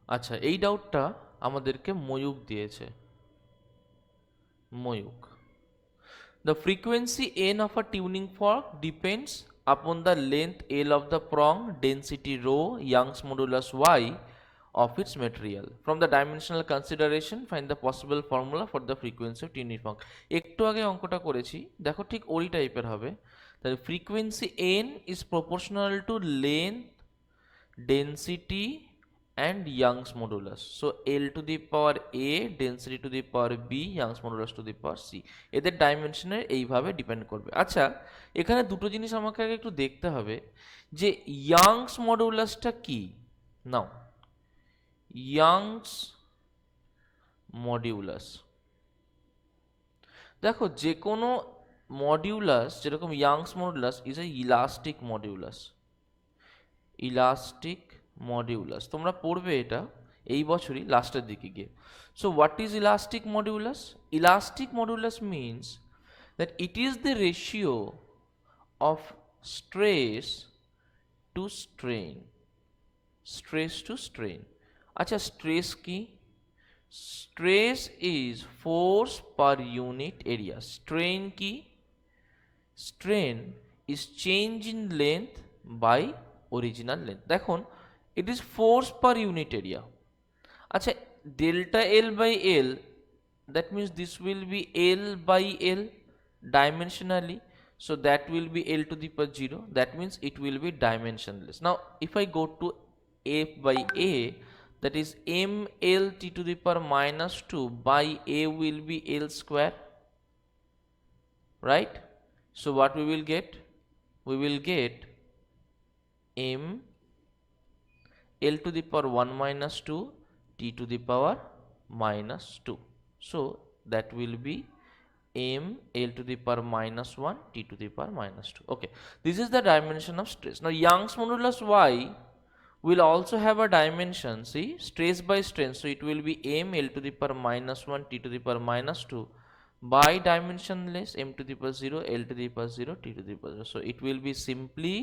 আচ্ছা, এই ডাউটটা আমাদেরকে ময়ূক দিয়েছে। Mayukh, the frequency n of a tuning fork depends upon the length L of the prong, density rho, Young's modulus Y of its material. From the dimensional consideration, find the possible formula for the frequency of tuning fork. একটু আগে অঙ্কটা করেছি, দেখো ঠিক ওই টাইপের হবে। তাহলে frequency n is proportional to length, density and Young's modulus. So L to the power A, density to the power B, Young's modulus to the power C. এদের ডাইমেনশনের এইভাবে ডিপেন্ড করবে। আচ্ছা, এখানে দুটো জিনিস আমাকে আগে একটু দেখতে হবে যে ইয়াংস মডুলাসটা কি। নাও, ইয়াংস মডিউলাস, দেখো যে কোনো মডিউলাস, যেরকম Young's modulus is a elastic modulus. Elastic modulus তোমরা পড়বে এটা এই বছরই লাস্টের দিকে গিয়ে। So what is elastic modulus? Elastic modulus means that it is the ratio of stress to strain. Stress to strain. আচ্ছা, স্ট্রেস কি? Stress is force per unit area. Strain কি? Strain is change in length by original length. দেখুন, it is force per unit area. আচ্ছা, delta L by L, that means this will be L by L dimensionally, so that will be L to the power 0, that means it will be dimensionless. Now if I go to F by A, that is ml t to the power minus 2 by A will be L square, right? So what we will get? We will get m L to the power 1 minus 2 t to the power minus 2. So that will be m L to the power minus 1 t to the power minus 2. Okay, this is the dimension of stress. Now Young's modulus Y will also have a dimension, see, stress by strain. So it will be m L to the power minus 1 t to the power minus 2 by dimensionless m to the power 0 L to the power 0 t to the power 0. So it will be simply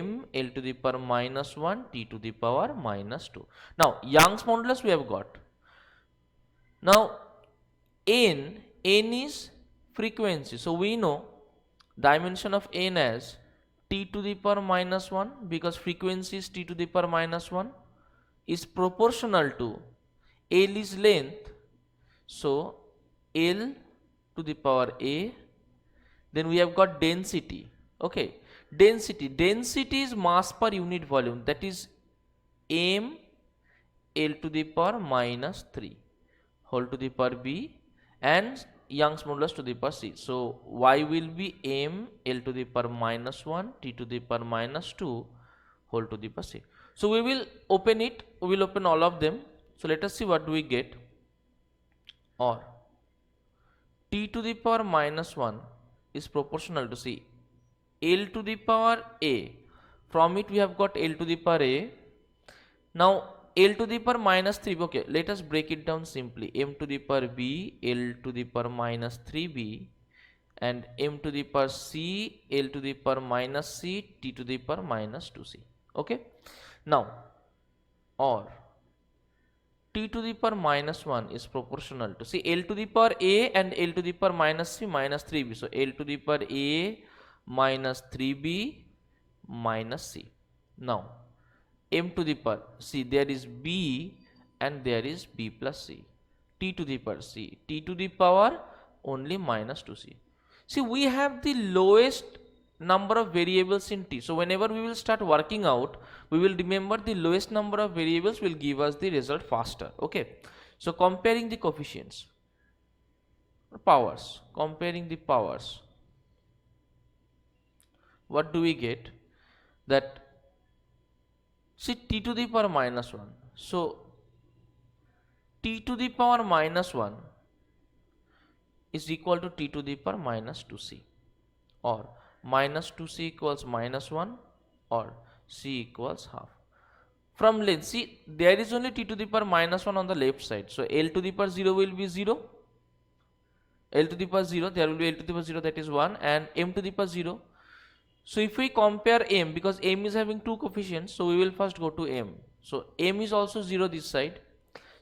m L to the power minus 1 t to the power minus 2. Now Young's modulus we have got. Now n is frequency, so we know dimension of n as t to the power minus 1, because frequency is t to the power minus 1, is proportional to L is length, so L to the power A. Then we have got density. Okay, density is mass per unit volume, that is m L to the power minus 3 whole to the power B, and Young's modulus to the power C. So Y will be m L to the power minus 1 t to the power minus 2 whole to the power C. So we will open it, we will open all of them. So let us see what do we get. Or t to the power minus 1 is proportional to, see, L to the power A. From it we have got L to the power A. Now L to the power minus 3, okay, let us break it down simply. M to the power B, L to the power minus 3B, and M to the power C, L to the power minus C, T to the power minus 2C. Okay, now or T to the power minus 1 is proportional to, see, L to the power A and L to the power minus C minus 3B. So L to the power A minus 3B minus C. Now m to the power, see, there is b and there is b plus c. T to the power c, t to the power only minus 2c. See, we have the lowest number of variables in t, so whenever we will start working out, we will remember the lowest number of variables will give us the result faster. Okay, so comparing the coefficients, powers, comparing the powers, what do we get? That, see, t to the power minus 1. So t to the power minus 1 is equal to t to the power minus 2c, or minus 2c equals minus 1, or c equals half. From length, see, there is only t to the power minus 1 on the left side. So L to the power 0 will be 0. L to the power 0, there will be L to the power 0, that is 1, and m to the power 0. So if we compare m, because m is having two coefficients, so we will first go to m. So m is also 0 this side.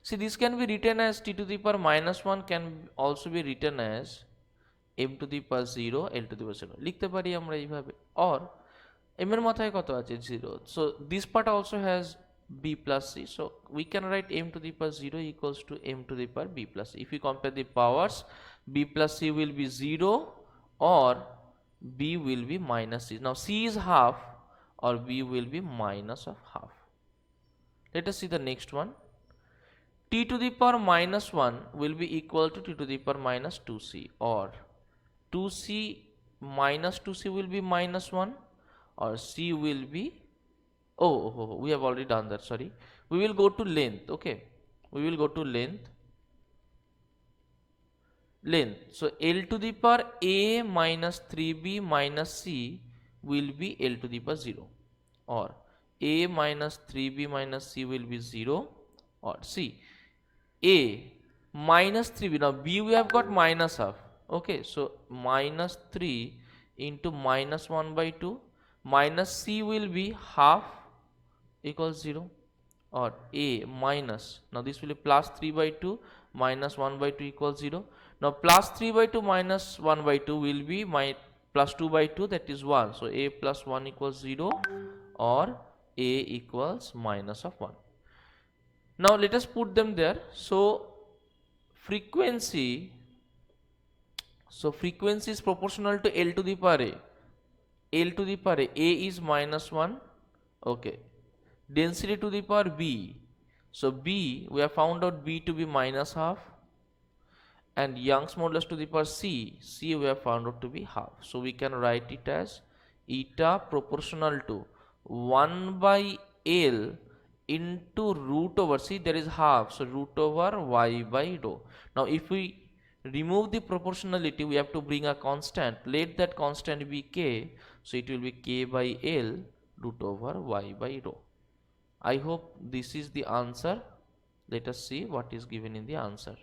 See, this can be written as t to the power minus 1 can also be written as m to the power 0 l to the power 0 লিখতে পারি আমরা এইভাবে, or m এর মাথায় কত আছে 0, so this part also has b plus c, so we can write m to the power 0 equals to m to the power b plus c. If you compare the powers, b plus c will be 0 or b will be minus c. Now c is half or b will be minus of half. Let us see the next one. T to the power minus 1 will be equal to t to the power minus 2c, or 2c minus 2c will be minus 1, or c will be, we have already done that, sorry. We will go to length, okay. We will go to length. So l to the power a minus 3b minus c will be l to the power 0, or a minus 3b minus c will be 0, or c a minus 3b, now b we have got minus half, okay, so minus 3 into minus 1 by 2 minus c will be half equals 0, or a minus, now this will be plus 3 by 2 minus 1 by 2 equals 0. Now plus 3 by 2 minus 1 by 2 will be plus 2 by 2, that is 1, so a plus 1 equals 0, or a equals minus of 1. Now let us put them there. So frequency is proportional to L to the power A. L to the power A is minus 1, okay. Density to the power B, so B we have found out B to be minus half, and Young's modulus to the power C we have found out to be half. So we can write it as eta proportional to 1 by L into root over, see there is half, so root over y by rho. Now if we remove the proportionality, we have to bring a constant, let that constant be k, so it will be k by L root over y by rho. I hope this is the answer. Let us see what is given in the answer.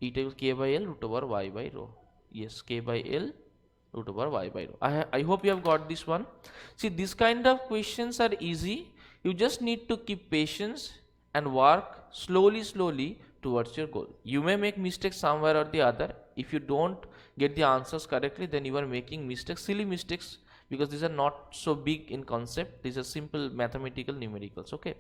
Eta is k by L root over y by rho. Yes, k by L root over y by rho. I hope you have got this one. See, this kind of questions are easy. You just need to keep patience and work slowly towards your goal. You may make mistakes somewhere or the other. If you don't get the answers correctly, then you are making mistakes, silly mistakes, because these are not so big in concept. These are simple mathematical numericals, okay.